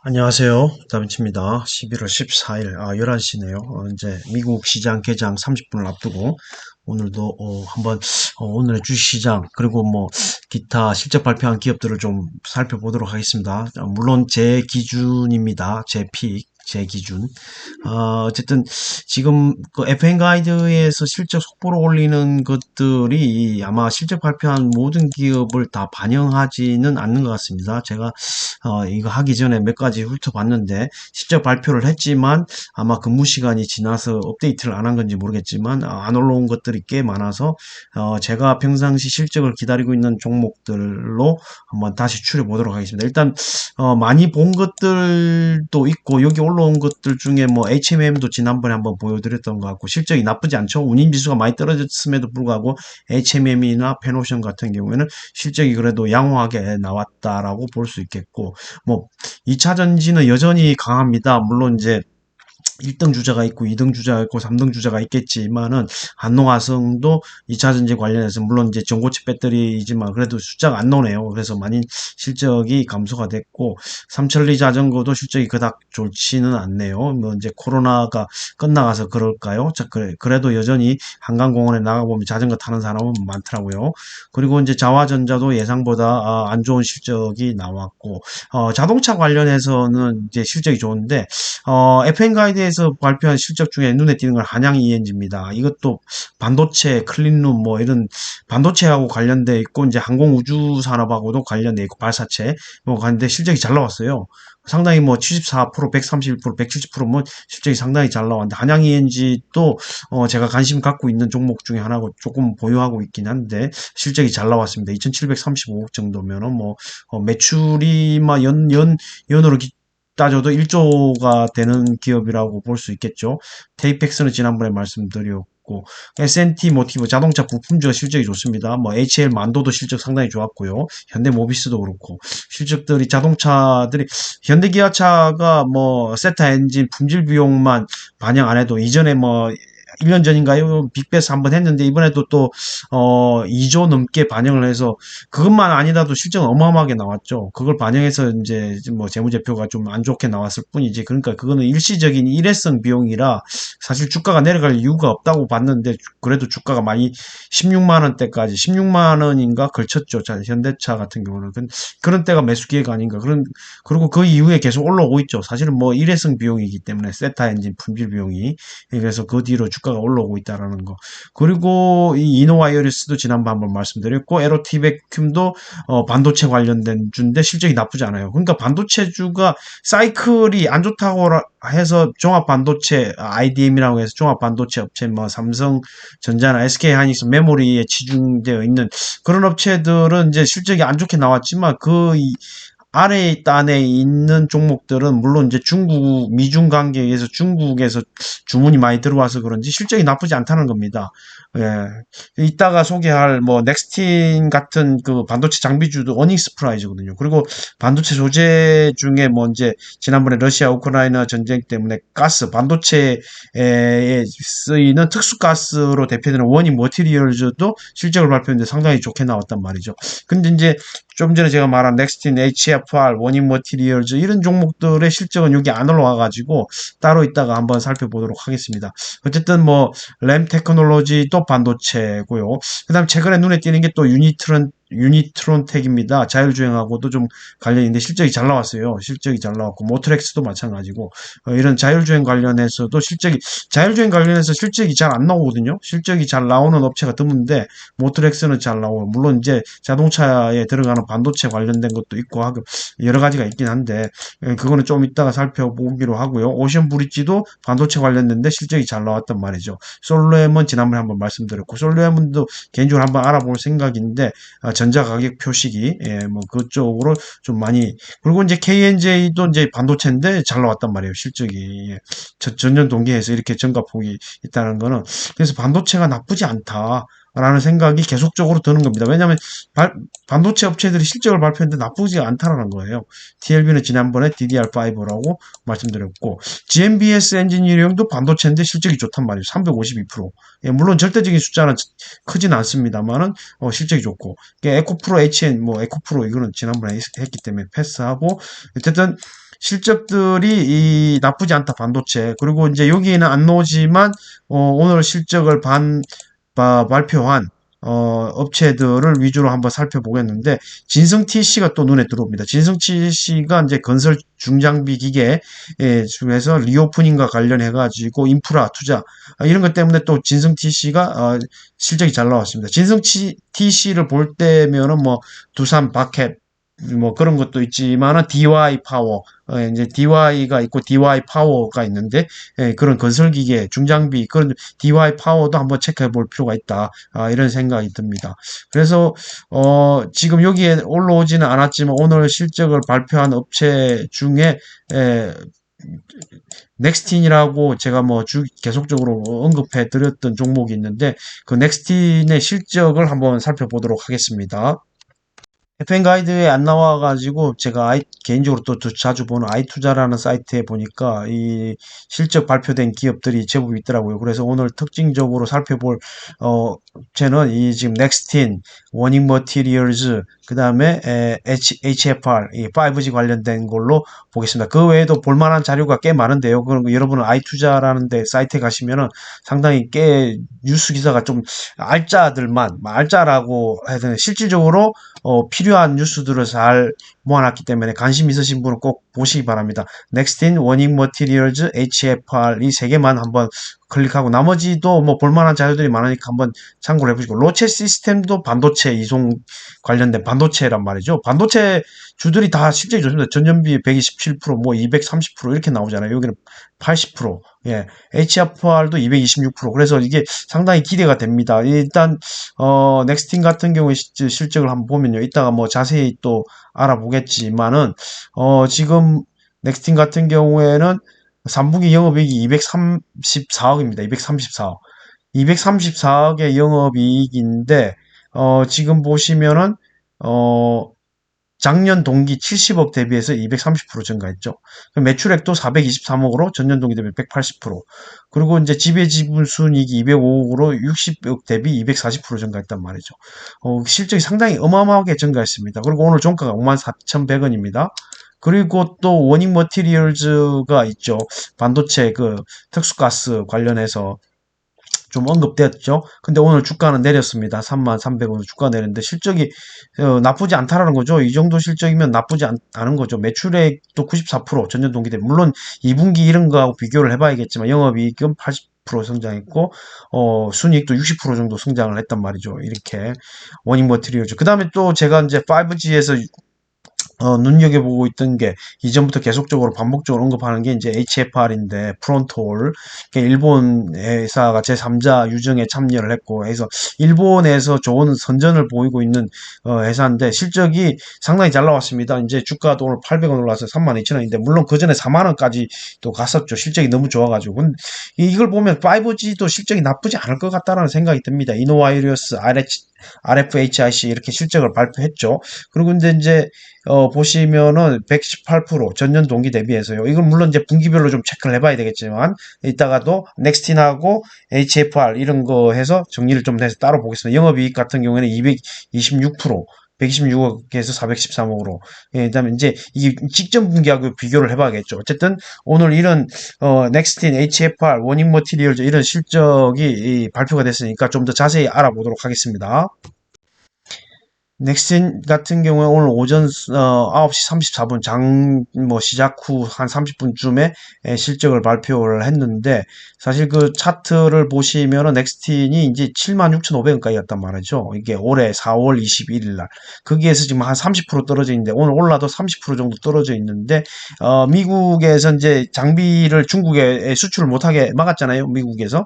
안녕하세요. 다빈치입니다. 11월 14일, 11시네요. 이제 미국 시장 개장 30분을 앞두고, 오늘도, 한번, 오늘의 주식시장, 그리고 뭐, 기타 실적 발표한 기업들을 좀 살펴보도록 하겠습니다. 물론 제 기준입니다. 제 픽, 제 기준. 어쨌든 지금 그 FN 가이드에서 실적 속보로 올리는 것들이 아마 실적 발표한 모든 기업을 다 반영하지는 않는 것 같습니다. 제가 이거 하기 전에 몇 가지 훑어봤는데 실적 발표를 했지만 아마 근무 시간이 지나서 업데이트를 안 한 건지 모르겠지만 안 올라온 것들이 꽤 많아서 제가 평상시 실적을 기다리고 있는 종목들로 한번 다시 추려 보도록 하겠습니다. 일단 많이 본 것들도 있고 여기 올라온 것들 중에 뭐 HMM도 지난번에 한번 보여드렸던 것 같고 실적이 나쁘지 않죠. 운임지수가 많이 떨어졌음에도 불구하고 HMM이나 페노션 같은 경우에는 실적이 그래도 양호하게 나왔다라고 볼 수 있겠고 뭐 2차 전지는 여전히 강합니다. 물론 이제 1등 주자가 있고 2등 주자가 있고 3등 주자가 있겠지만은 한농화성도 2차 전지 관련해서 물론 이제 전고체 배터리이지만 그래도 숫자가 안 나오네요. 그래서 많이 실적이 감소가 됐고 삼천리 자전거도 실적이 그닥 좋지는 않네요. 뭐 이제 코로나가 끝나가서 그럴까요? 자, 그래도 여전히 한강공원에 나가보면 자전거 타는 사람은 많더라고요. 그리고 이제 자화전자도 예상보다 안 좋은 실적이 나왔고 자동차 관련해서는 이제 실적이 좋은데 FN 가이드에서 발표한 실적 중에 눈에 띄는 건 한양 ENG입니다. 이것도 반도체, 클린룸 뭐 이런 반도체하고 관련돼 있고 이제 항공 우주 산업하고도 관련돼 있고 발사체 뭐 관련돼 실적이 잘 나왔어요. 상당히 뭐 74%, 131%, 170%뭐 실적이 상당히 잘 나왔는데 한양 ENG도 제가 관심 갖고 있는 종목 중에 하나고 조금 보유하고 있긴 한데 실적이 잘 나왔습니다. 2,735억 정도면은 뭐 매출이 막 연으로 따져도 1조가 되는 기업이라고 볼 수 있겠죠. 테이펙스는 지난번에 말씀드렸고 S&T 모티브 자동차 부품주가 실적이 좋습니다. 뭐 HL 만도도 실적 상당히 좋았고요. 현대모비스도 그렇고 실적들이 자동차들이 현대기아차가 뭐 세타 엔진 품질 비용만 반영 안 해도 이전에 뭐 1년 전인가요? 빅베스 한번 했는데 이번에도 또 2조 넘게 반영을 해서 그것만 아니라도 실적은 어마어마하게 나왔죠. 그걸 반영해서 이제 뭐 재무제표가 좀 안 좋게 나왔을 뿐이지. 그러니까 그거는 일시적인 일회성 비용이라 사실 주가가 내려갈 이유가 없다고 봤는데 그래도 주가가 많이 16만 원대까지 16만 원인가 걸쳤죠. 자, 현대차 같은 경우는 그런 때가 매수 기회가 아닌가. 그리고 그 이후에 계속 올라오고 있죠. 사실은 뭐 일회성 비용이기 때문에 세타 엔진 품질 비용이 그래서 그 뒤로 주가가 올라오고 있다라는 거. 그리고 이 이노와이어리스도 지난번 한번 말씀드렸고 에로티베큐움도 반도체 관련된 주인데 실적이 나쁘지 않아요. 그러니까 반도체주가 사이클이 안 좋다고 해서 종합 반도체 IDM이라고 해서 종합 반도체 업체 뭐 삼성전자나 SK 하이닉스 메모리에 치중되어 있는 그런 업체들은 이제 실적이 안 좋게 나왔지만 아래에 단에 있는 종목들은 물론 이제 미중 관계에 의해서 중국에서 주문이 많이 들어와서 그런지 실적이 나쁘지 않다는 겁니다. 예. 이따가 소개할 뭐 넥스틴 같은 그 반도체 장비주도 어닝 스프라이즈거든요. 그리고 반도체 소재 중에 뭐 이제 지난번에 러시아 우크라이나 전쟁 때문에 반도체에 쓰이는 특수 가스로 대표되는 원인 머티리얼즈도 실적을 발표했는데 상당히 좋게 나왔단 말이죠. 근데 이제 좀 전에 제가 말한 넥스틴, HFR, 원인 머티리얼즈 이런 종목들의 실적은 여기 안 올라와가지고 따로 이따가 한번 살펴보도록 하겠습니다. 어쨌든 뭐 램 테크놀로지도 반도체고요. 그다음 최근에 눈에 띄는 게 또 유니트론텍입니다. 자율주행하고도 좀 관련이 있는데 실적이 잘 나왔어요. 실적이 잘 나왔고 모트렉스도 마찬가지고 이런 자율주행 관련해서도 자율주행 관련해서 실적이 잘 안 나오거든요. 실적이 잘 나오는 업체가 드문데 모트렉스는 잘 나오고 물론 이제 자동차에 들어가는 반도체 관련된 것도 있고 하고 여러 가지가 있긴 한데 그거는 좀 이따가 살펴보기로 하고요. 오션 브릿지도 반도체 관련된데 실적이 잘 나왔단 말이죠. 솔로엠은 지난번에 한번 말씀드렸고 솔로엠도 개인적으로 한번 알아볼 생각인데 전자 가격 표시기 뭐 그쪽으로 좀 많이 그리고 이제 KNJ도 이제 반도체인데 잘 나왔단 말이에요. 실적이 전년 동기에서 이렇게 증가폭이 있다는 거는 그래서 반도체가 나쁘지 않다. 라는 생각이 계속적으로 드는 겁니다. 왜냐하면 반도체 업체들이 실적을 발표했는데 나쁘지 않다라는 거예요. TLB는 지난번에 DDR5라고 말씀드렸고 GMBS 엔지니어링도 반도체인데 실적이 좋단 말이에요. 352%. 예, 물론 절대적인 숫자는 크진 않습니다만은 실적이 좋고 에코프로 HN 뭐 에코프로 이거는 지난번에 했기 때문에 패스하고 어쨌든 실적들이 나쁘지 않다, 반도체. 그리고 이제 여기에는 안 나오지만, 오늘 실적을 발표한 업체들을 위주로 한번 살펴보겠는데, 진성 TC가 또 눈에 들어옵니다. 진성 TC가 이제 건설 중장비 기계 중에서 리오프닝과 관련해가지고 인프라 투자 이런 것 때문에 또 진성 TC가 실적이 잘 나왔습니다. 진성 TC를 볼 때면은 뭐 두산 바켓 뭐 그런 것도 있지만은 DY 파워 이제 DY가 있고 DY 파워가 있는데 그런 건설기계 중장비 그런 DY 파워도 한번 체크해 볼 필요가 있다 이런 생각이 듭니다. 그래서 지금 여기에 올라오지는 않았지만 오늘 실적을 발표한 업체 중에 넥스틴이라고 제가 뭐 계속적으로 언급해 드렸던 종목이 있는데 그 넥스틴의 실적을 한번 살펴보도록 하겠습니다. FM 가이드에 안 나와가지고 제가 개인적으로 또 자주 보는 아이투자라는 사이트에 보니까 이 실적 발표된 기업들이 제법 있더라고요. 그래서 오늘 특징적으로 살펴볼 업체는 이 지금 넥스틴, 워닝 머티리얼즈, 그 다음에 HFR, 이 5G 관련된 걸로 보겠습니다. 그 외에도 볼만한 자료가 꽤 많은데요. 그럼 여러분은 아이투자라는 데 사이트에 가시면은 상당히 꽤 뉴스 기사가 좀 알짜라고 해야 되나 실질적으로 필요한 뉴스들을 잘 모아놨기 때문에 관심 있으신 분은 꼭 보시기 바랍니다. 넥스틴, 워닝 머티리얼즈, HFR 이 세 개만 한번 클릭하고 나머지도 뭐 볼만한 자료들이 많으니까 한번 참고를 해보시고 로체 시스템도 반도체 이송 관련된 반도체란 말이죠. 반도체 주들이 다 실적이 좋습니다. 전년비 127%, 뭐 230% 이렇게 나오잖아요. 여기는 80%, 예, HFR도 226%. 그래서 이게 상당히 기대가 됩니다. 일단 넥스틴 같은 경우에 실적을 한번 보면요. 이따가 뭐 자세히 또 알아보겠지만은 지금 넥스틴 같은 경우에는 3분기 영업이익이 234억입니다. 234억. 234억의 영업이익인데 지금 보시면은 작년 동기 70억 대비해서 230% 증가했죠. 매출액도 423억으로 전년 동기 대비 180%. 그리고 이제 지배지분 순이익이 205억으로 60억 대비 240% 증가했단 말이죠. 실적이 상당히 어마어마하게 증가했습니다. 그리고 오늘 종가가 54,100원입니다. 그리고 또 워닝 머티리얼즈가 있죠. 반도체 그 특수가스 관련해서 좀 언급되었죠. 근데 오늘 주가는 내렸습니다. 33,300원 주가 내렸는데 실적이 나쁘지 않다라는 거죠. 이 정도 실적이면 나쁘지 않은 거죠. 매출액도 94% 전년 동기 대비 물론 2분기 이런 거하고 비교를 해봐야겠지만 영업이익은 80% 성장했고 순이익도 60% 정도 성장을 했단 말이죠. 이렇게 워닝 머티리얼즈. 그 다음에 또 제가 이제 5G에서 눈여겨보고 있던 게 이전부터 계속적으로 반복적으로 언급하는 게 이제 HFR인데 프론토홀 일본 회사가 제3자 유증에 참여를 했고 해서 일본에서 좋은 선전을 보이고 있는 회사인데 실적이 상당히 잘 나왔습니다. 이제 주가도 오늘 800원 올라서 32,000원인데 물론 그 전에 4만원까지 또 갔었죠. 실적이 너무 좋아가지고 근데 이걸 보면 5G도 실적이 나쁘지 않을 것 같다는 생각이 듭니다. 이노와이리어스, RFHIC 이렇게 실적을 발표했죠. 그리고 근데 이제 보시면은 118% 전년 동기 대비해서요. 이건 물론 이제 분기별로 좀 체크를 해봐야 되겠지만 이따가도 넥스틴하고 HFR 이런 거 해서 정리를 좀 해서 따로 보겠습니다. 영업이익 같은 경우에는 226%. 126억에서 413억으로. 예, 그다음에 이제 이게 직전 분기하고 비교를 해봐야겠죠. 어쨌든 오늘 이런 넥스틴, HFR, 워닝 머티리얼즈 이런 실적이 발표가 됐으니까 좀 더 자세히 알아보도록 하겠습니다. 넥슨 같은 경우에 오늘 오전 9시 34분 뭐 시작 후 한 30분쯤에 실적을 발표를 했는데 사실 그 차트를 보시면은 넥스틴이 이제 76,500원까지 갔단 말이죠. 이게 올해 4월 21일 날. 거기에서 지금 한 30% 떨어져 있는데 오늘 올라도 30% 정도 떨어져 있는데 미국에서 이제 장비를 중국에 수출을 못하게 막았잖아요. 미국에서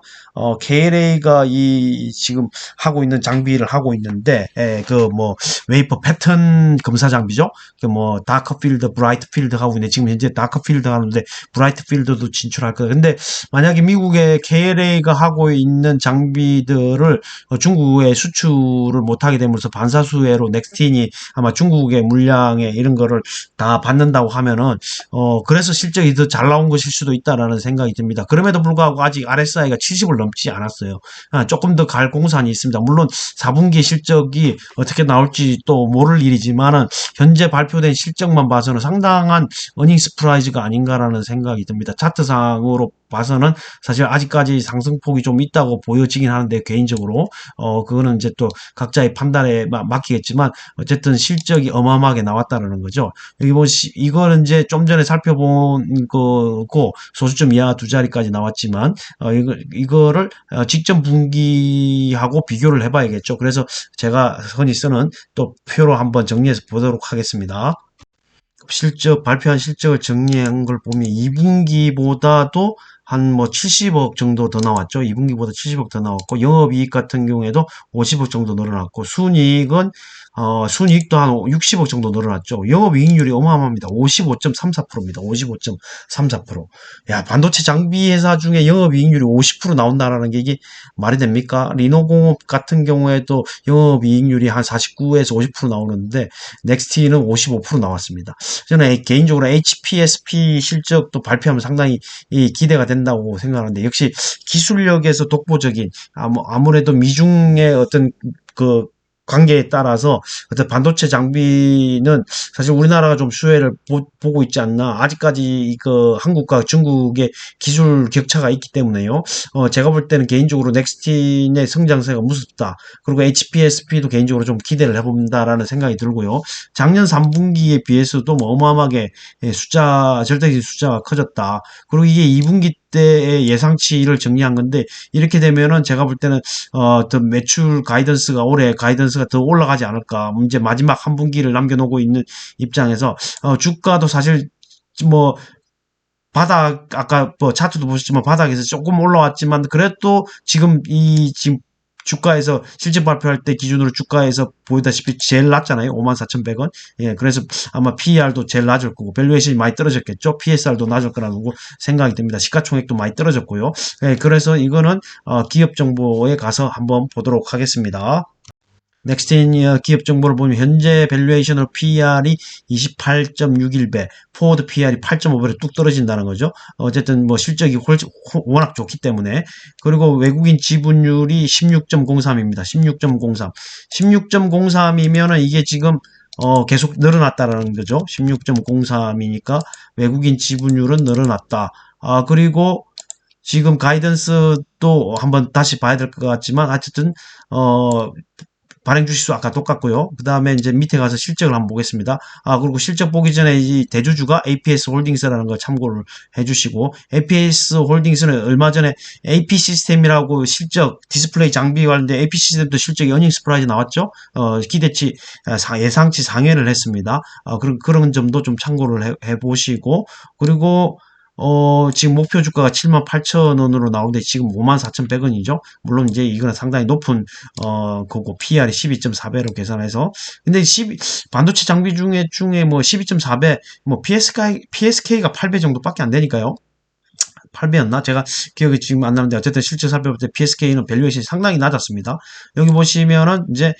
KLA가 이 지금 하고 있는 장비를 하고 있는데 그 뭐 웨이퍼 패턴 검사 장비죠. 뭐 다크 필드, 브라이트 필드 하고 있는데 지금 현재 다크 필드 하는데 브라이트 필드도 진출할 거예요. 근데 만약에 미국의 KLA가 하고 있는 장비들을 중국에 수출을 못하게 되면서 반사수혜로 넥스틴이 아마 중국의 물량에 이런 거를 다 받는다고 하면은 그래서 실적이 더 잘 나온 것일 수도 있다라는 생각이 듭니다. 그럼에도 불구하고 아직 RSI가 70을 넘지 않았어요. 조금 더 갈 공산이 있습니다. 물론 4분기 실적이 어떻게 나올지 나올지 또 모를 일이지만은 현재 발표된 실적만 봐서는 상당한 어닝 스프라이즈가 아닌가라는 생각이 듭니다. 차트상으로 봐서는 사실 아직까지 상승폭이 좀 있다고 보여지긴 하는데 개인적으로 그거는 이제 또 각자의 판단에 맡기겠지만 어쨌든 실적이 어마어마하게 나왔다는 거죠. 여기 보시 이거는 이제 좀 전에 살펴본 거고 소수점 이하 두 자리까지 나왔지만 이거를 직전 분기하고 비교를 해봐야겠죠. 그래서 제가 흔히 쓰는 또 표로 한번 정리해서 보도록 하겠습니다. 실적 발표한 실적을 정리한 걸 보면 2분기보다도 한 뭐 70억 정도 더 나왔죠. 2분기보다 70억 더 나왔고 영업이익 같은 경우에도 50억 정도 늘어났고 순이익은 순이익도 한 60억 정도 늘어났죠. 영업이익률이 어마어마합니다. 55.34%입니다. 55.34%. 야, 반도체 장비 회사 중에 영업이익률이 50% 나온다라는 게 이게 말이 됩니까? 리노공업 같은 경우에도 영업이익률이 한 49에서 50% 나오는데 넥스티는 55% 나왔습니다. 저는 개인적으로 HPSP 실적도 발표하면 상당히 기대가 된다고 생각하는데 역시 기술력에서 독보적인 아무래도 미중의 어떤 그 관계에 따라서 어떤 반도체 장비는 사실 우리나라가 좀 수혜를 보고 있지 않나. 아직까지 그 한국과 중국의 기술 격차가 있기 때문에요. 제가 볼 때는 개인적으로 넥스틴의 성장세가 무섭다. 그리고 HPSP도 개인적으로 좀 기대를 해본다라는 생각이 들고요. 작년 3분기에 비해서도 뭐 어마어마하게 절대적인 숫자가 커졌다. 그리고 이게 2분기 때의 예상치를 정리한 건데 이렇게 되면은 제가 볼 때는 더 매출 가이던스가 올해 가이던스가 더 올라가지 않을까. 이제 마지막 한 분기를 남겨놓고 있는 입장에서 주가도 사실 뭐 바닥 아까 뭐 차트도 보셨지만 바닥에서 조금 올라왔지만 그래도 지금 주가에서 실적 발표할 때 기준으로 주가에서 보이다시피 제일 낮잖아요. 54,100원. 예, 그래서 아마 PER도 제일 낮을 거고 밸류에이션이 많이 떨어졌겠죠. PSR도 낮을 거라고 생각이 듭니다. 시가총액도 많이 떨어졌고요. 예, 그래서 이거는 기업 정보에 가서 한번 보도록 하겠습니다. 넥스트인 기업 정보를 보면 현재 밸류에이션으로 PER이 28.61배, 포워드 PER이 8.5배로 뚝 떨어진다는 거죠. 어쨌든 뭐 실적이 워낙 좋기 때문에. 그리고 외국인 지분율이 16.03입니다. 16.03. 16.03이면은 이게 지금 계속 늘어났다라는 거죠. 16.03이니까 외국인 지분율은 늘어났다. 그리고 지금 가이던스도 한번 다시 봐야 될 것 같지만 어쨌든 발행 주식수 아까 똑같고요. 그 다음에 이제 밑에 가서 실적을 한번 보겠습니다. 그리고 실적 보기 전에 이 대주주가 APS 홀딩스라는 걸 참고를 해주시고, APS 홀딩스는 얼마 전에 AP 시스템이라고 실적, 디스플레이 장비 관련된 AP 시스템도 실적이 어닝 스프라이즈 나왔죠? 기대치, 예상치 상회를 했습니다. 그런 점도 좀 참고를 해보시고, 그리고 지금 목표 주가가 78,000원으로 나오는데 지금 54,100원이죠. 물론 이제 이거는 상당히 높은 거고 PR이 12.4배로 계산해서 근데 반도체 장비 중에 뭐 12.4배 뭐 PSK가 8배 정도밖에 안 되니까요. 8배였나? 제가 기억이 지금 안 나는데 어쨌든 실제 살펴볼 때 PSK는 밸류에이션이 상당히 낮았습니다. 여기 보시면은 이제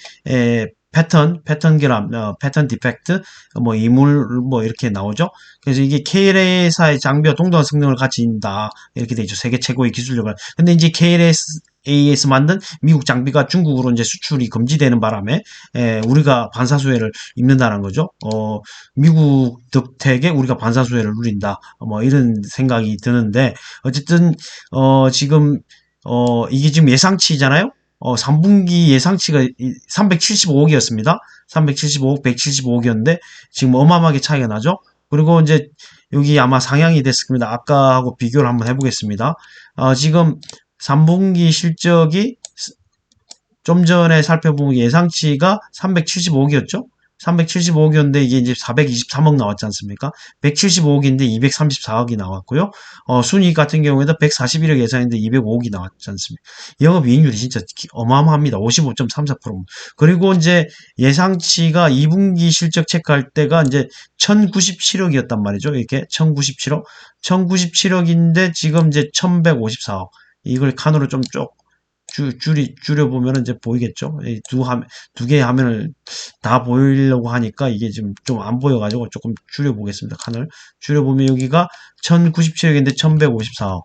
패턴 결함, 패턴 디펙트, 뭐 이물 뭐 이렇게 나오죠. 그래서 이게 KLA사의 장비와 동등한 성능을 가진다 이렇게 되죠. 세계 최고의 기술력을. 근데 이제 KLA에서 만든 미국 장비가 중국으로 이제 수출이 금지되는 바람에 우리가 반사수혜를 입는다는 거죠. 미국 덕택에 우리가 반사수혜를 누린다. 뭐 이런 생각이 드는데 어쨌든 지금 이게 지금 예상치잖아요. 3분기 예상치가 375억이었습니다. 375억, 175억이었는데 지금 어마어마하게 차이가 나죠. 그리고 이제 여기 아마 상향이 됐을 겁니다. 아까하고 비교를 한번 해보겠습니다. 지금 3분기 실적이 좀 전에 살펴본 예상치가 375억이었죠. 375억이었는데 이게 이제 423억 나왔지 않습니까? 175억인데 234억이 나왔고요. 순이익 같은 경우에도 141억 예상인데 205억이 나왔지 않습니까? 영업이익률이 진짜 어마어마합니다. 55.34%. 그리고 이제 예상치가 2분기 실적 체크할 때가 이제 1097억이었단 말이죠. 이렇게 1097억. 1097억인데 지금 이제 1154억. 이걸 칸으로 좀 줄여보면 이제 보이겠죠. 두 개의 화면을 다 보이려고 하니까 이게 지금 좀 안 보여가지고 조금 줄여보겠습니다. 칸을. 줄여보면 여기가 1097억인데 1154억.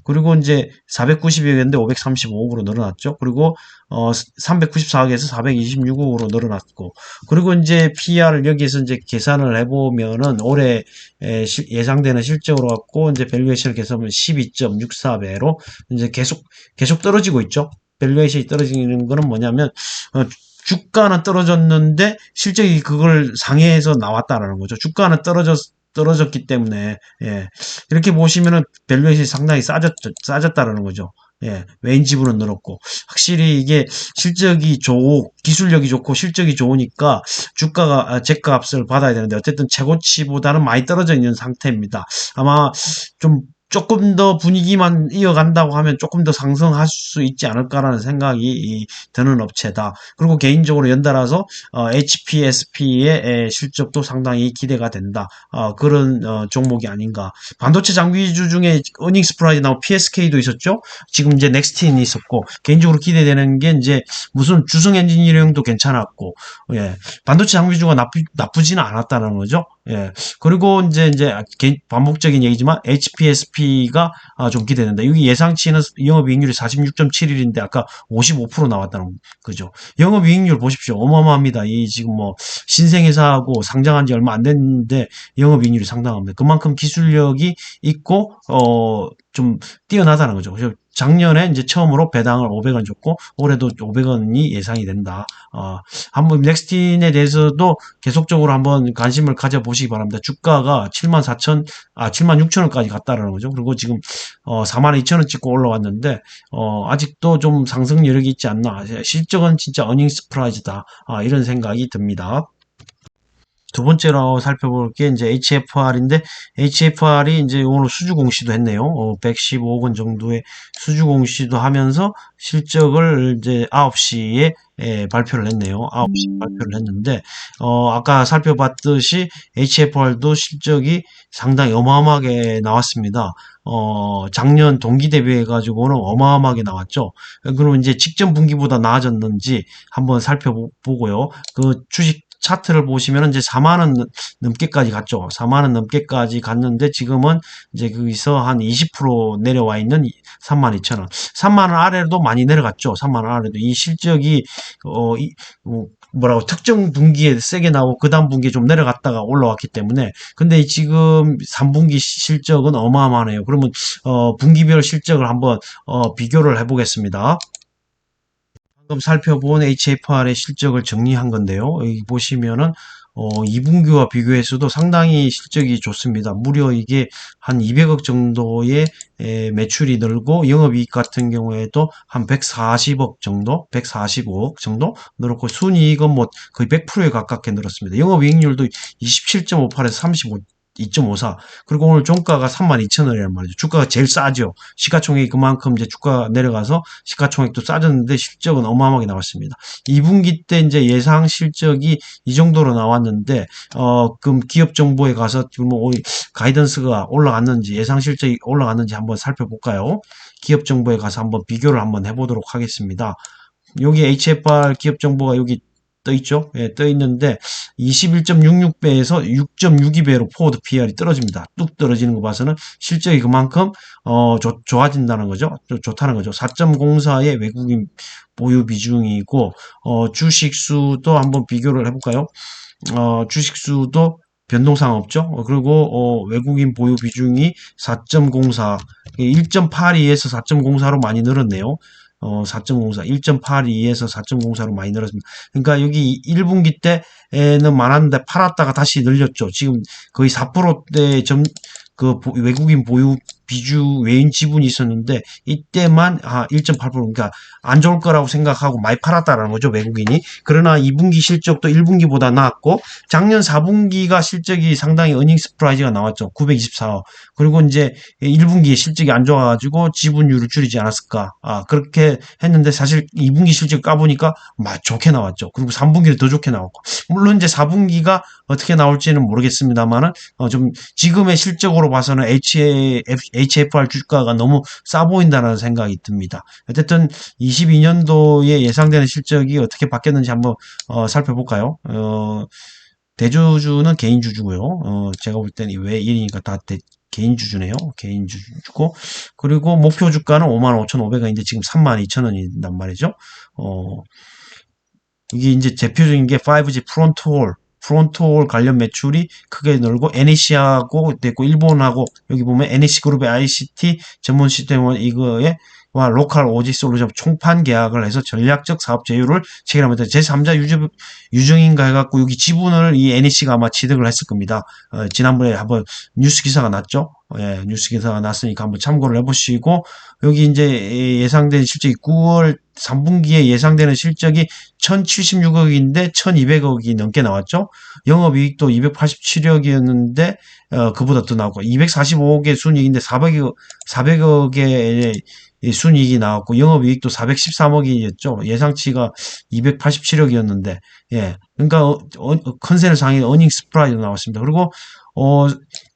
그리고 이제 490억이었는데 535억으로 늘어났죠. 그리고 394억에서 426억으로 늘어났고, 그리고 이제 PER을 여기서 이제 계산을 해보면은 올해 예상되는 실적으로 갖고 이제 밸류에이션을 계산하면 12.64배로 이제 계속 떨어지고 있죠. 밸류에이션이 떨어지는 거는 뭐냐면 주가는 떨어졌는데 실적이 그걸 상회해서 나왔다라는 거죠. 주가는 떨어졌기 때문에, 예. 이렇게 보시면은 밸류에이션이 상당히 싸졌다라는 거죠. 예. 외인 지분은 늘었고, 확실히 이게 기술력이 좋고 실적이 좋으니까 주가가, 제값을 받아야 되는데, 어쨌든 최고치보다는 많이 떨어져 있는 상태입니다. 아마 좀 조금 더 분위기만 이어간다고 하면 조금 더 상승할 수 있지 않을까라는 생각이 드는 업체다. 그리고 개인적으로 연달아서 HPSP의 실적도 상당히 기대가 된다. 그런 종목이 아닌가. 반도체 장비주 중에 어닝 스프라이즈 나온 PSK도 있었죠. 지금 이제 넥스틴이 있었고, 개인적으로 기대되는 게 이제 무슨 주성 엔지니어링도 괜찮았고, 예. 반도체 장비주가 나쁘지는 않았다는 거죠. 예. 그리고 이제 반복적인 얘기지만 HPSP가 좀 기대된다. 여기 예상치는 영업이익률이 46.71인데 아까 55% 나왔다는 거죠. 영업이익률 보십시오. 어마어마합니다. 이 지금 뭐 신생회사하고 상장한 지 얼마 안 됐는데 영업이익률이 상당합니다. 그만큼 기술력이 있고 좀 뛰어나다는 거죠. 작년에 이제 처음으로 배당을 500원 줬고 올해도 500원이 예상이 된다. 한번 넥스틴에 대해서도 계속적으로 한번 관심을 가져보시기 바랍니다. 주가가 76,000원까지 갔다라는 거죠. 그리고 지금 42,000원 찍고 올라왔는데 아직도 좀 상승 여력이 있지 않나. 실적은 진짜 어닝 스프라이즈다. 이런 생각이 듭니다. 두 번째로 살펴볼 게 이제 HFR인데, HFR이 이제 오늘 수주 공시도 했네요. 115억 원 정도의 수주 공시도 하면서 실적을 이제 9시에 발표를 했네요. 9시 발표를 했는데, 아까 살펴봤듯이 HFR도 실적이 상당히 어마어마하게 나왔습니다. 작년 동기 대비해 가지고는 어마어마하게 나왔죠. 그럼 이제 직전 분기보다 나아졌는지 한번 살펴보고요. 그 주식 차트를 보시면 이제 4만 원 넘게까지 갔죠. 4만 원 넘게까지 갔는데 지금은 이제 거기서 한 20% 내려와 있는 32,000원. 3만 원 아래로도 많이 내려갔죠. 3만 원 아래도 이 실적이 뭐라고 특정 분기에 세게 나오고 그다음 분기에 좀 내려갔다가 올라왔기 때문에, 근데 지금 3분기 실적은 어마어마하네요. 그러면 분기별 실적을 한번 비교를 해보겠습니다. 방금 살펴본 HFR의 실적을 정리한 건데요. 여기 보시면은 2분기와 비교해서도 상당히 실적이 좋습니다. 무려 이게 한 200억 정도의 매출이 늘고 영업이익 같은 경우에도 한 140억 정도, 145억 정도 늘었고 순이익은 뭐 거의 100%에 가깝게 늘었습니다. 영업이익률도 27.58에서 35 2.54. 그리고 오늘 종가가 32,000원이란 말이죠. 주가가 제일 싸죠. 시가총액이 그만큼 이제 주가 내려가서 시가총액도 싸졌는데 실적은 어마어마하게 나왔습니다. 2분기 때 이제 예상 실적이 이 정도로 나왔는데, 그럼 기업 정보에 가서 지금 뭐 가이던스가 올라갔는지 예상 실적이 올라갔는지 한번 살펴볼까요? 기업 정보에 가서 한번 비교를 한번 해보도록 하겠습니다. 여기 HFR 기업 정보가 여기 떠 있죠? 예, 떠 있는데 21.66배에서 6.62배로 포워드 PR이 떨어집니다. 뚝 떨어지는 거 봐서는 실적이 그만큼 좋아진다는 거죠. 좋다는 거죠. 4.04의 외국인 보유 비중이고 주식 수도 한번 비교를 해볼까요? 주식 수도 변동사항 없죠. 그리고 외국인 보유 비중이 4.04, 1.82에서 4.04로 많이 늘었네요. 4.04, 1.82에서 4.04로 많이 늘었습니다. 그러니까 여기 1분기 때에는 많았는데 팔았다가 다시 늘렸죠. 지금 거의 4%대 외국인 보유 비주 외인 지분이 있었는데 이때만 1.8% 그러니까 안 좋을 거라고 생각하고 많이 팔았다라는 거죠, 외국인이. 그러나 2분기 실적도 1분기보다 나았고 작년 4분기가 실적이 상당히 어닝 스프라이즈가 나왔죠. 924억. 그리고 이제 1분기에 실적이 안 좋아가지고 지분율을 줄이지 않았을까. 그렇게 했는데 사실 2분기 실적 까보니까 좋게 나왔죠. 그리고 3분기는 더 좋게 나왔고. 물론 이제 4분기가 어떻게 나올지는 모르겠습니다만은 좀 지금의 실적으로 봐서는 HFR 주가가 너무 싸 보인다는 생각이 듭니다. 어쨌든 22년도에 예상되는 실적이 어떻게 바뀌었는지 한번 살펴볼까요? 대주주는 개인주주고요. 제가 볼 때는 왜 1위니까 다 개인 주주네요. 개인 주주고, 그리고 목표 주가는 55,500원인데 지금 32,000원이란 말이죠. 이게 이제 대표적인 게 5G 프론트홀 관련 매출이 크게 늘고 NEC하고 됐고 일본하고 여기 보면 NEC 그룹의 ICT 전문 시스템 이거에 와 로컬 오지 솔루션 총판 계약을 해서 전략적 사업 제휴를 체결하면서 제3자 유증인가 해갖고 여기 지분을 이 NEC가 아마 취득을 했을 겁니다. 지난번에 한번 뉴스 기사가 났죠. 예, 뉴스 기사가 났으니까 한번 참고를 해보시고 여기 이제 예상된 실적이 9월 3분기에 예상되는 실적이 1076억인데 1200억이 넘게 나왔죠. 영업이익도 287억이었는데 그보다 더 나왔고 245억의 순이익인데 400억의 순이익이 나왔고 영업이익도 413억이었죠. 예상치가 287억이었는데 예, 그러니까 컨센을 상의 어닝스 프라이도 나왔습니다. 그리고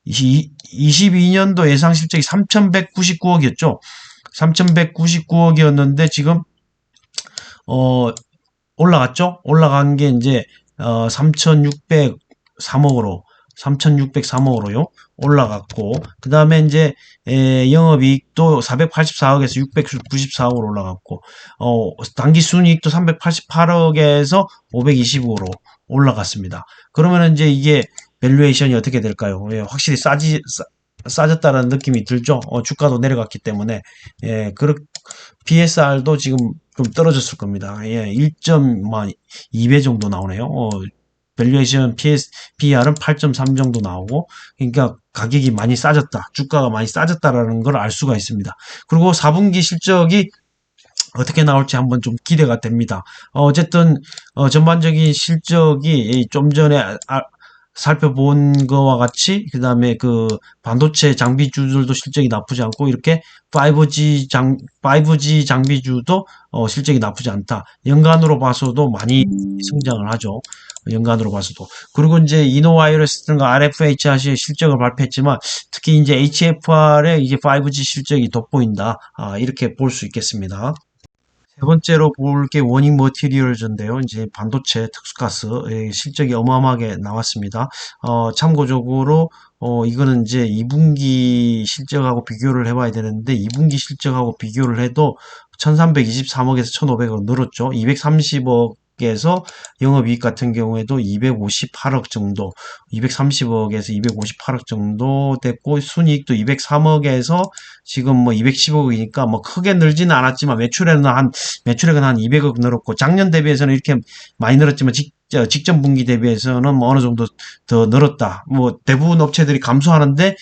22년도 예상 실적이 3,199억이었죠. 3,199억이었는데 지금 올라갔죠? 올라간 게 이제 3,603억으로요. 올라갔고 그다음에 이제 영업이익도 484억에서 694억으로 올라갔고 당기순이익도 388억에서 520억으로 올라갔습니다. 그러면 이제 이게 밸류에이션이 어떻게 될까요? 예, 확실히 싸졌다는 느낌이 들죠. 주가도 내려갔기 때문에 예, PSR도 지금 좀 떨어졌을 겁니다. 예, 1.2배 정도 나오네요. 밸류에이션 PR은 8.3 정도 나오고, 그러니까 가격이 많이 싸졌다, 주가가 많이 싸졌다라는 걸 알 수가 있습니다. 그리고 4분기 실적이 어떻게 나올지 한번 좀 기대가 됩니다. 어쨌든 전반적인 실적이 좀 전에 살펴본 거와 같이 그다음에 그 반도체 장비주들도 실적이 나쁘지 않고 이렇게 5G 장비주도 실적이 나쁘지 않다. 연간으로 봐서도 많이 성장을 하죠. 연간으로 봐서도. 그리고 이제 이노와이어리스든가 RFHR의 실적을 발표했지만 특히 이제 HFR의 이제 5G 실적이 돋보인다. 이렇게 볼 수 있겠습니다. 세 번째로 볼 게 워닝 머티리얼즈인데요. 이제 반도체 특수가스 실적이 어마어마하게 나왔습니다. 참고적으로 이거는 이제 2분기 실적하고 비교를 해봐야 되는데 2분기 실적하고 비교를 해도 1323억에서 1500억 늘었죠. 230억에서 영업이익 같은 경우에도 258억 정도, 230억에서 258억 정도 됐고 순이익도 203억에서 지금 뭐 210억이니까 뭐 크게 늘지는 않았지만 매출액은 한 200억 늘었고 작년 대비해서는 이렇게 많이 늘었지만 직전 분기 대비해서는 뭐 어느 정도 더 늘었다. 뭐 대부분 업체들이 감소하는데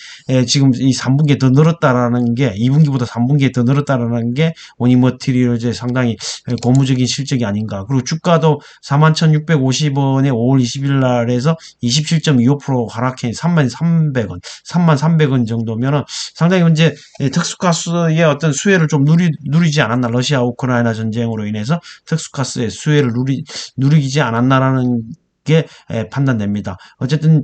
지금 이 3분기에 더 늘었다라는 게 2분기보다 3분기에 더 늘었다라는 게 워닝 머티리얼즈의 상당히 고무적인 실적이 아닌가. 그리고 주가도 41,650원에 5월 20일 날에서 27.25% 하락해 33,300원, 33,300원 정도면은 상당히 이제 특수가스의 어떤 수혜를 좀 누리지 않았나. 러시아 우크라이나 전쟁으로 인해서 특수가스의 수혜를 누리지 않았나라는 게 판단됩니다. 어쨌든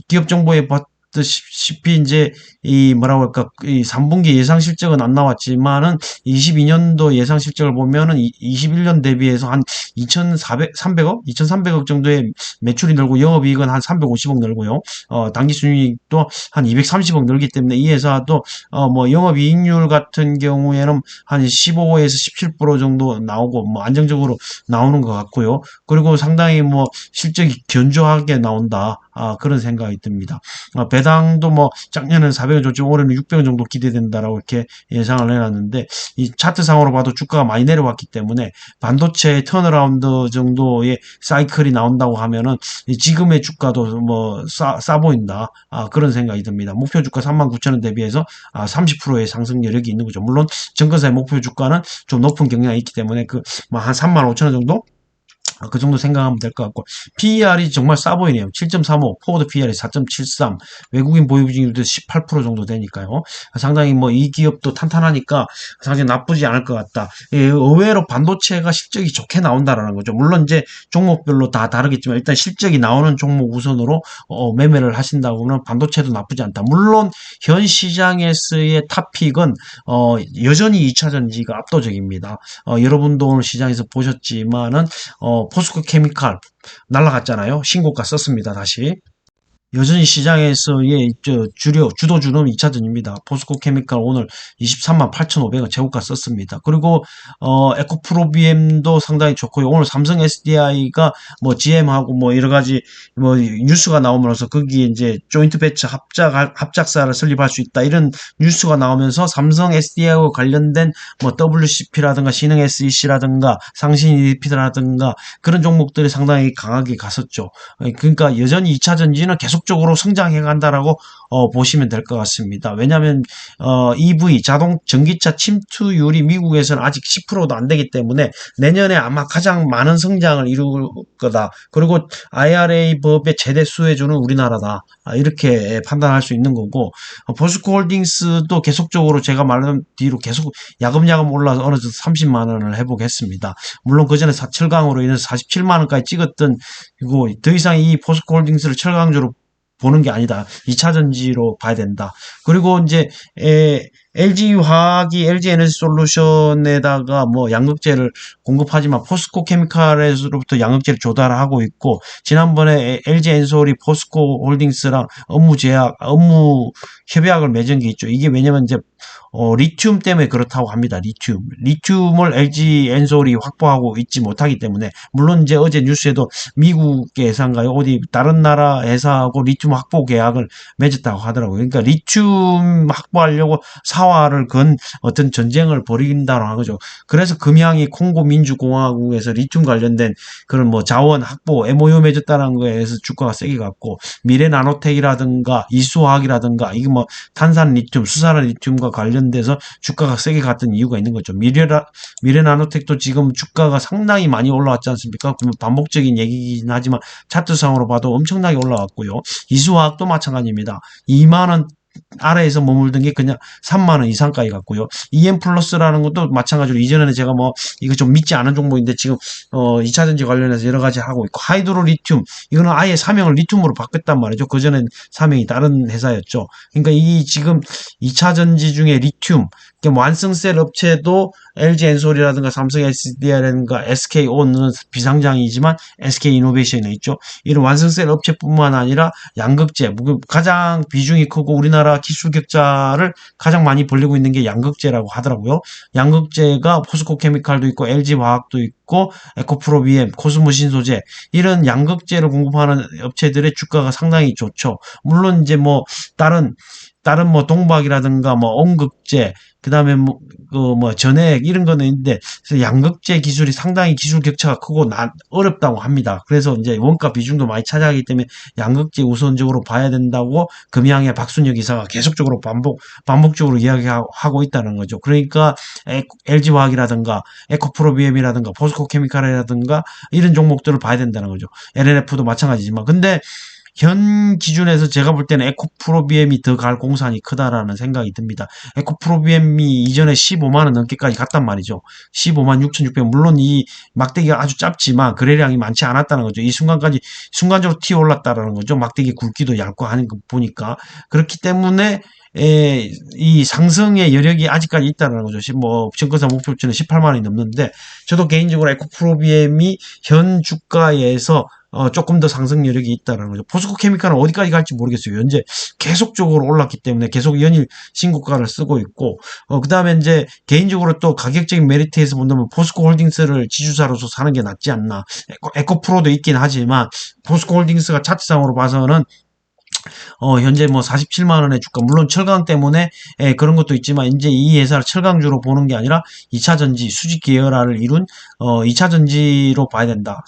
기업 정보에 봤다시피 이제 이 뭐라고 할까 이 3분기 예상 실적은 안 나왔지만은 22년도 예상 실적을 보면은 21년 대비해서 한 2,300억 정도의 매출이 늘고 영업이익은 한 350억 늘고요. 당기순이익도 한 230억 늘기 때문에 이 회사도 뭐 영업이익률 같은 경우에는 한 15에서 17% 정도 나오고 뭐 안정적으로 나오는 것 같고요. 그리고 상당히 뭐 실적이 견조하게 나온다. 그런 생각이 듭니다. 배당도 뭐 작년에는 400원 줬지만 올해는 600원 정도 기대된다라고 이렇게 예상을 해놨는데 이 차트상으로 봐도 주가가 많이 내려왔기 때문에 반도체 턴어라운드 정도의 사이클이 나온다고 하면은 지금의 주가도 뭐 싸 보인다. 그런 생각이 듭니다. 목표 주가 39,000원 대비해서 30%의 상승 여력이 있는 거죠. 물론 증권사의 목표 주가는 좀 높은 경향이 있기 때문에 그 한 35,000원 정도 그 정도 생각하면 될 것 같고 PER이 정말 싸 보이네요. 7.35, 포워드 PER이 4.73, 외국인 보유 비중도 18% 정도 되니까요. 상당히 뭐 이 기업도 탄탄하니까 상당히 나쁘지 않을 것 같다. 의외로 반도체가 실적이 좋게 나온다라는 거죠. 물론 이제 종목별로 다 다르겠지만 일단 실적이 나오는 종목 우선으로 매매를 하신다고는 반도체도 나쁘지 않다. 물론 현 시장에서의 탑픽은 여전히 2차 전지가 압도적입니다. 여러분도 오늘 시장에서 보셨지만은 포스코 케미칼 날라갔잖아요. 신고가 썼습니다. 다시. 여전히 시장에서의 주도주는 2차전입니다. 포스코 케미칼 오늘 23만 8,500원 재고가 썼습니다. 그리고 에코프로비엠도 상당히 좋고요. 오늘 삼성 SDI가 뭐 GM하고 뭐 여러 가지 뭐 뉴스가 나오면서 거기에 이제 조인트 벤처 합작사를 설립할 수 있다 이런 뉴스가 나오면서 삼성 SDI와 관련된 뭐 WCP라든가 신흥 SEC라든가 상신 EDP라든가 그런 종목들이 상당히 강하게 갔었죠. 그러니까 여전히 2차 전지는 계속적으로 성장해 간다라고 보시면 될 것 같습니다. 왜냐하면 EV 자동 전기차 침투율이 미국에서는 아직 10%도 안 되기 때문에 내년에 아마 가장 많은 성장을 이룰 거다. 그리고 IRA 법의 최대 수혜주는 우리나라다. 이렇게 판단할 수 있는 거고 포스코홀딩스도 계속적으로 제가 말한 뒤로 계속 야금야금 올라서 어느 정도 30만 원을 회복했습니다. 물론 그 전에 7강으로 인해서 47만 원까지 찍었던 그리고 더 이상 이 포스코홀딩스를 철강주로 보는 게 아니다. 2차 전지로 봐야 된다. 그리고 이제 LG화학이 LG에너지솔루션에다가 뭐 양극재를 공급하지만 포스코 케미칼에서부터 양극재를 조달하고 있고 지난번에 LG엔솔이 포스코 홀딩스랑 업무 협약을 맺은 게 있죠. 이게 왜냐면 이제 리튬 때문에 그렇다고 합니다. 리튬을 LG 엔솔이 확보하고 있지 못하기 때문에 물론 이제 어제 뉴스에도 미국의 회사인가요? 어디 다른 나라 회사하고 리튬 확보 계약을 맺었다고 하더라고요. 그러니까 리튬 확보하려고 사활을 건 어떤 전쟁을 벌인다는 거죠. 그래서 금양이 콩고 민주공화국에서 리튬 관련된 그런 뭐 자원 확보 MOU 맺었다는 거에 의해서 주가가 세게 갔고 미래 나노텍이라든가 이수화학이라든가 이게 뭐 탄산 리튬, 수산화 리튬과 관련돼서 주가가 세게 갔던 이유가 있는 거죠. 미래 나노텍도 지금 주가가 상당히 많이 올라왔지 않습니까? 반복적인 얘기긴 하지만 차트상으로 봐도 엄청나게 올라왔고요. 이수화학도 마찬가지입니다. 2만 원 아래에서 머물던 게 그냥 3만 원 이상까지 갔고요. EM 플러스라는 것도 마찬가지로 이전에는 제가 뭐 이거 좀 믿지 않은 종목인데 지금 2차 전지 관련해서 여러 가지 하고 있고 하이드로 리튬 이거는 아예 사명을 리튬으로 바꿨단 말이죠. 그전엔 사명이 다른 회사였죠. 그러니까 이 지금 2차 전지 중에 리튬 그러니까 완성셀 업체도 LG 엔솔이라든가 삼성 SDI라든가 SKO는 비상장이지만 SK 이노베이션에 있죠. 이런 완성셀 업체뿐만 아니라 양극재 가장 비중이 크고 우리나라 기술 격차를 가장 많이 벌리고 있는 게 양극재라고 하더라고요. 양극재가 포스코 케미칼도 있고 LG 화학도 있고 에코프로 BM, 코스모 신소재 이런 양극재를 공급하는 업체들의 주가가 상당히 좋죠. 물론 이제 뭐 다른 뭐 동박이라든가 뭐 온극재 그다음에 전액 이런 거는 있는데 양극재 기술이 상당히 기술 격차가 크고 어렵다고 합니다. 그래서 이제 원가 비중도 많이 차지하기 때문에 양극재 우선적으로 봐야 된다고 금양의 박순혁 이사가 계속적으로 반복적으로 이야기하고 있다는 거죠. 그러니까 LG화학이라든가 에코프로비엠이라든가 포스코 케미칼이라든가 이런 종목들을 봐야 된다는 거죠. LNF도 마찬가지지만 근데 현 기준에서 제가 볼 때는 에코프로비엠이 더 갈 공산이 크다라는 생각이 듭니다. 에코프로비엠이 이전에 15만 원 넘게까지 갔단 말이죠. 15만 6,600원. 물론 이 막대기가 아주 짧지만 거래량이 많지 않았다는 거죠. 이 순간적으로 튀어 올랐다라는 거죠. 막대기 굵기도 얇고 하는 거 보니까. 그렇기 때문에 이 상승의 여력이 아직까지 있다는 거죠. 뭐 증권사 목표치는 18만 원이 넘는데 저도 개인적으로 에코프로비엠이 현 주가에서 조금 더 상승 여력이 있다는 거죠. 포스코 케미칼은 어디까지 갈지 모르겠어요. 현재 계속적으로 올랐기 때문에 계속 연일 신고가를 쓰고 있고, 그 다음에 이제 개인적으로 또 가격적인 메리트에서 본다면 포스코 홀딩스를 지주사로서 사는 게 낫지 않나. 에코프로도 있긴 하지만 포스코 홀딩스가 차트상으로 봐서는 현재 뭐 47만 원의 주가, 물론 철강 때문에 그런 것도 있지만 이제 이 회사를 철강주로 보는 게 아니라 2차 전지 수직 계열화를 이룬 2차 전지로 봐야 된다.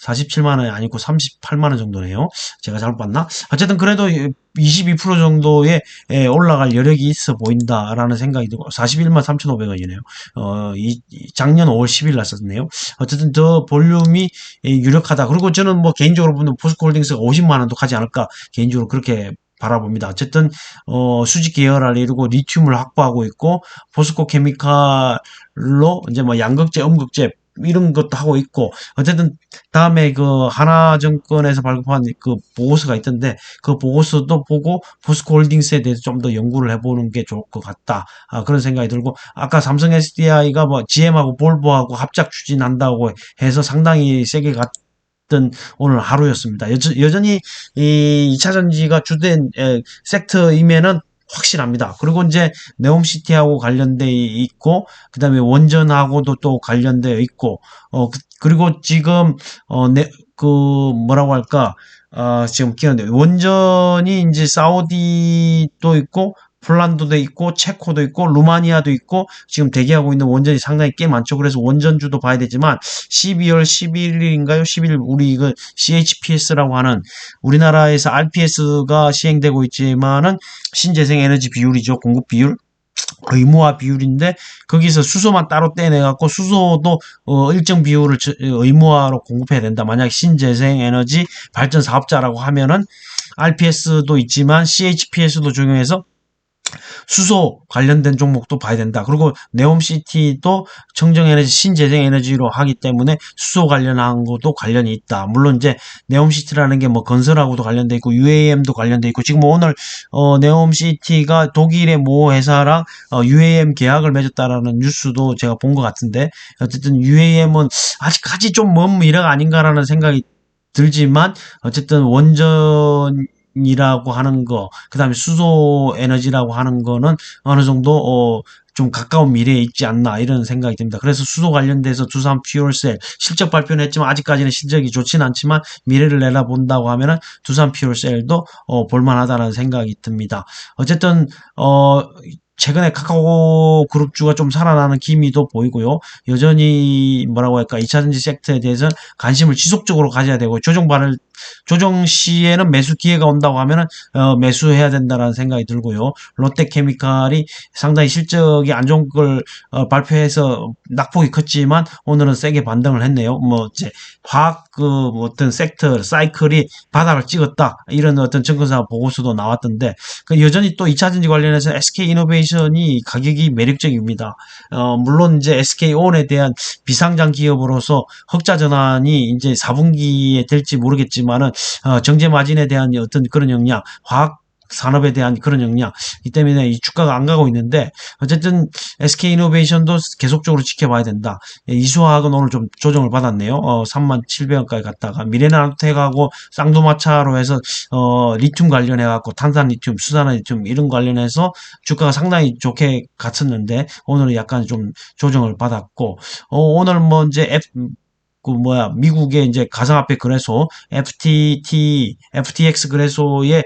47만 원이 아니고 38만 원 정도네요. 제가 잘못 봤나? 어쨌든 그래도 22% 정도의 올라갈 여력이 있어 보인다라는 생각이 들고 41만 3,500원이네요. 작년 5월 10일 날 썼네요. 어쨌든 더 볼륨이 유력하다. 그리고 저는 뭐 개인적으로 보면 포스코홀딩스가 50만 원도 가지 않을까 개인적으로 그렇게 바라봅니다. 어쨌든 수직 계열화를 이루고 리튬을 확보하고 있고 포스코 케미칼로 이제 뭐 양극재, 음극재 이런 것도 하고 있고 어쨌든 다음에 그 하나증권에서 발급한 그 보고서가 있던데 그 보고서도 보고 포스코홀딩스에 대해서 좀 더 연구를 해보는 게 좋을 것 같다. 그런 생각이 들고 아까 삼성 SDI가 뭐 GM하고 볼보하고 합작 추진한다고 해서 상당히 세게 있던 오늘 하루였습니다. 여전히 이 2차 전지가 주된 섹터임에는 확실합니다. 그리고 이제 네옴시티하고 관련돼 있고, 그 다음에 원전하고도 또 관련되어 있고, 그리고 지금 그 뭐라고 할까, 지금 기억나는데 원전이 이제 사우디도 있고 폴란드도 있고 체코도 있고 루마니아도 있고 지금 대기하고 있는 원전이 상당히 꽤 많죠. 그래서 원전주도 봐야 되지만 12월 11일인가요? 11일 우리 그 CHPS라고 하는 우리나라에서 RPS가 시행되고 있지만은 신재생 에너지 비율이죠. 공급 비율. 의무화 비율인데 거기서 수소만 따로 떼내갖고 수소도 일정 비율을 의무화로 공급해야 된다. 만약 신재생 에너지 발전 사업자라고 하면은 RPS도 있지만 CHPS도 적용해서 수소 관련된 종목도 봐야 된다. 그리고 네옴시티도 청정에너지, 신재생에너지로 하기 때문에 수소 관련한 것도 관련이 있다. 물론 이제 네옴시티라는 게 뭐 건설하고도 관련돼 있고 UAM도 관련돼 있고 지금 오늘 네옴시티가 독일의 모 회사랑 UAM 계약을 맺었다라는 뉴스도 제가 본 것 같은데 어쨌든 UAM은 아직까지 좀 먼 미래가 아닌가라는 생각이 들지만 어쨌든 원전이라고 하는 거, 그 다음에 수소 에너지라고 하는 거는 어느 정도 좀 가까운 미래에 있지 않나 이런 생각이 듭니다. 그래서 수소 관련돼서 두산 퓨얼셀 실적 발표는 했지만 아직까지는 실적이 좋지는 않지만 미래를 내다본다고 하면은 두산 퓨얼셀도 볼만하다는 생각이 듭니다. 어쨌든 최근에 카카오 그룹주가 좀 살아나는 기미도 보이고요. 여전히 뭐라고 할까 2차전지 섹터에 대해서 관심을 지속적으로 가져야 되고 조정 시에는 매수 기회가 온다고 하면은 매수해야 된다라는 생각이 들고요. 롯데케미칼이 상당히 실적이 안 좋은 걸 발표해서 낙폭이 컸지만 오늘은 세게 반등을 했네요. 뭐 이제 화학 어떤 섹터 사이클이 바닥을 찍었다 이런 어떤 증권사 보고서도 나왔던데 여전히 또 2차전지 관련해서 SK이노베이션이 가격이 매력적입니다. 물론 이제 SK온에 대한 비상장 기업으로서 흑자 전환이 이제 4분기에 될지 모르겠지만은 정제 마진에 대한 어떤 그런 영향, 화학 산업에 대한 그런 영향, 이 때문에 이 주가가 안 가고 있는데 어쨌든 SK이노베이션도 계속적으로 지켜봐야 된다. 이수화학은 오늘 좀 조정을 받았네요. 37,000원까지 갔다가 미래나노텍하고 쌍두마차로 해서 리튬 관련해갖고 탄산 리튬, 수산화 리튬 이런 관련해서 주가가 상당히 좋게 갔었는데 오늘은 약간 좀 조정을 받았고 오늘 뭐 이제 미국의 이제 가상화폐 거래소 FTX 거래소의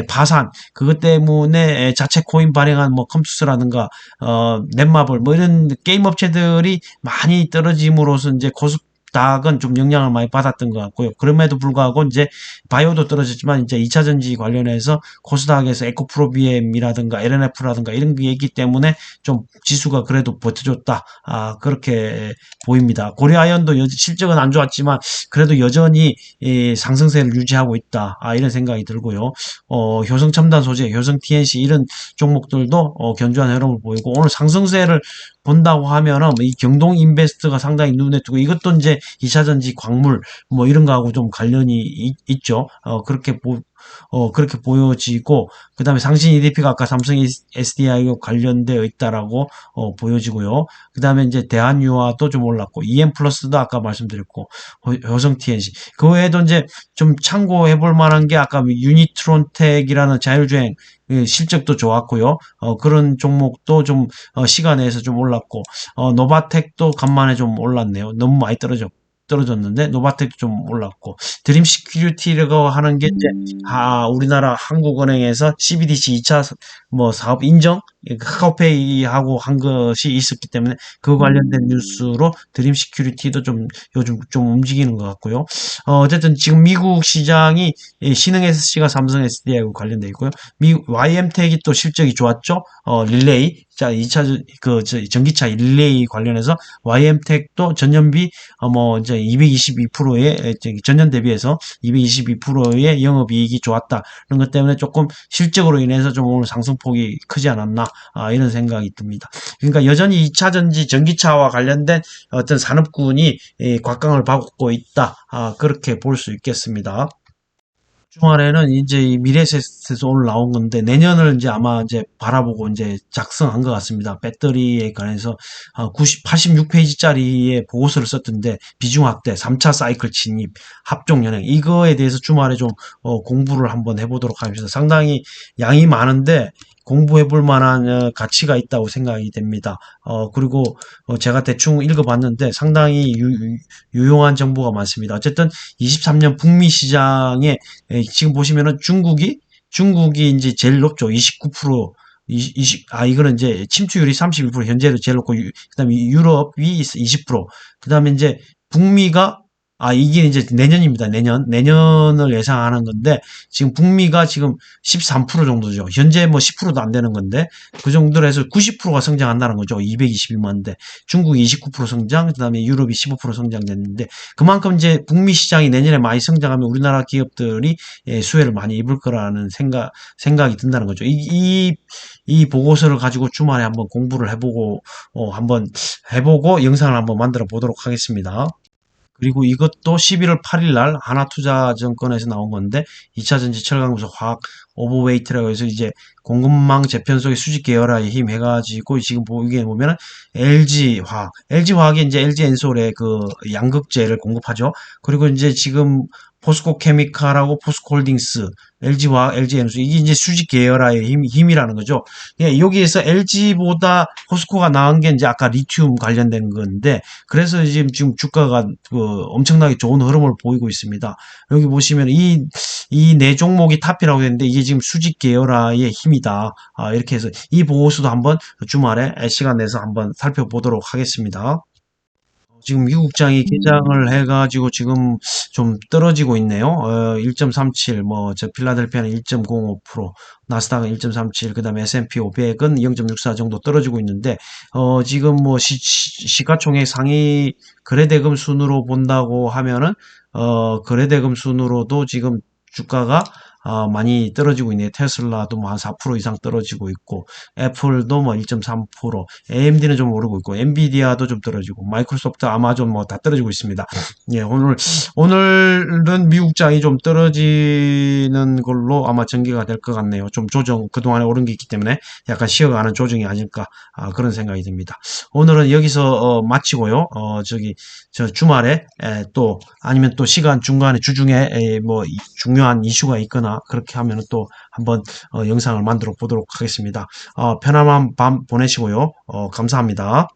파산 그것 때문에 자체 코인 발행한 뭐 컴투스라든가 넷마블 뭐 이런 게임 업체들이 많이 떨어짐으로써 이제 코스닥은 좀 영향을 많이 받았던 것 같고요. 그럼에도 불구하고 이제 바이오도 떨어졌지만 이제 2차전지 관련해서 코스닥에서 에코프로비엠이라든가 LNF라든가 이런 게 있기 때문에 좀 지수가 그래도 버텨줬다. 그렇게 보입니다. 고려아연도 실적은 안 좋았지만 그래도 여전히 상승세를 유지하고 있다. 이런 생각이 들고요. 효성첨단 소재, 효성 TNC 이런 종목들도 견조한 흐름을 보이고 오늘 상승세를 본다고 하면은 이 경동 인베스트가 상당히 눈에 띄고 이것도 이제 2차전지 광물 뭐 이런 거하고 좀 관련이 있죠. 그렇게 보여지고 그다음에 상신 EDP가 아까 삼성 SDI와 관련되어 있다라고 보여지고요. 그다음에 이제 대한유화도 좀 올랐고 EM 플러스도 아까 말씀드렸고 효성 TNC 그 외에도 이제 좀 참고해 볼 만한 게 아까 유니트론텍이라는 자율주행 실적도 좋았고요. 그런 종목도 좀 시간 내에서 좀 올랐고 노바텍도 간만에 좀 올랐네요. 너무 많이 떨어졌는데 노바텍도 좀 올랐고 드림 시큐리티라고 하는 게 이제 우리나라 한국은행에서 CBDC 2차 뭐 사업 인정 카카오페이하고 한 것이 있었기 때문에 그 관련된 뉴스로 드림 시큐리티도 좀 요즘 좀 움직이는 것 같고요. 어쨌든 지금 미국 시장이 신흥 SC가 삼성 SDI하고 관련돼 있고요. YM텍이 또 실적이 좋았죠. 릴레이 자 2차 전기차 릴레이 관련해서 YM텍도 전년비 뭐 이제 222%의 전년 대비해서 222%의 영업이익이 좋았다. 그런 것 때문에 조금 실적으로 인해서 좀 오늘 상승폭이 크지 않았나 이런 생각이 듭니다. 그러니까 여전히 2차 전지 전기차와 관련된 어떤 산업군이 곽강을 받고 있다. 그렇게 볼 수 있겠습니다. 주말에는 이제 이 미래에셋에서 오늘 나온 건데 내년을 이제 아마 이제 바라보고 이제 작성한 것 같습니다. 배터리에 관해서 86페이지짜리의 보고서를 썼던데 비중 확대, 3차 사이클 진입, 합종 연행 이거에 대해서 주말에 좀 공부를 한번 해보도록 하겠습니다. 상당히 양이 많은데 공부해 볼 만한 가치가 있다고 생각이 됩니다. 그리고 제가 대충 읽어봤는데 상당히 유용한 정보가 많습니다. 어쨌든 23년 북미 시장에 지금 보시면은 중국이 이제 제일 높죠. 29%. 이거는 이제 침투율이 31% 현재도 제일 높고, 그다음에 유럽이 20%. 그다음에 이제 북미가 이게 이제 내년입니다. 내년을 예상하는 건데, 지금 북미가 지금 13% 정도죠. 현재 뭐 10%도 안 되는 건데, 그 정도로 해서 90%가 성장한다는 거죠. 221만 대. 중국이 29% 성장, 그 다음에 유럽이 15% 성장됐는데, 그만큼 이제 북미 시장이 내년에 많이 성장하면 우리나라 기업들이 수혜를 많이 입을 거라는 생각이 든다는 거죠. 이 보고서를 가지고 주말에 한번 공부를 한번 해보고 영상을 한번 만들어 보도록 하겠습니다. 그리고 이것도 11월 8일 날 하나투자증권에서 나온 건데 2차전지 철강금속 화학 오버웨이트라고 해서 이제 공급망 재편속의 수직 계열화에 힘 해가지고 지금 보기에 보면은 LG화학이 이제 LG엔솔의 그 양극재를 공급하죠. 그리고 이제 지금 포스코 케미칼하고 포스코홀딩스, LG화학, LG엔솔 이게 이제 수직 계열화의 힘이라는 거죠. 예, 여기에서 LG보다 포스코가 나은 게 이제 아까 리튬 관련된 건데 그래서 지금 주가가 엄청나게 좋은 흐름을 보이고 있습니다. 여기 보시면 이 네 종목이 탑이라고 했는데 이게 지금 수직 계열화의 힘이다. 이렇게 해서 이 보고서도 한번 주말에 시간 내서 한번 살펴보도록 하겠습니다. 지금 미국장이 개장을 해가지고 지금 좀 떨어지고 있네요. 1.37, 저 필라델피아는 1.05%, 나스닥은 1.37, 그 다음에 S&P 500은 0.64 정도 떨어지고 있는데, 지금 뭐 시가총액 상위 거래대금 순으로 본다고 하면은, 거래대금 순으로도 지금 주가가 많이 떨어지고 있네요. 테슬라도 뭐 한 4% 이상 떨어지고 있고, 애플도 뭐 1.3%, AMD는 좀 오르고 있고, 엔비디아도 좀 떨어지고, 마이크로소프트, 아마존 뭐 다 떨어지고 있습니다. 예, 오늘은 미국장이 좀 떨어지는 걸로 아마 전개가 될 것 같네요. 좀 그동안에 오른 게 있기 때문에 약간 쉬어가는 조정이 아닐까, 그런 생각이 듭니다. 오늘은 여기서 마치고요. 저 주말에 또 아니면 또 시간 중간에 주중에 뭐 중요한 이슈가 있거나 그렇게 하면 또 한번 영상을 만들어 보도록 하겠습니다. 편안한 밤 보내시고요. 감사합니다.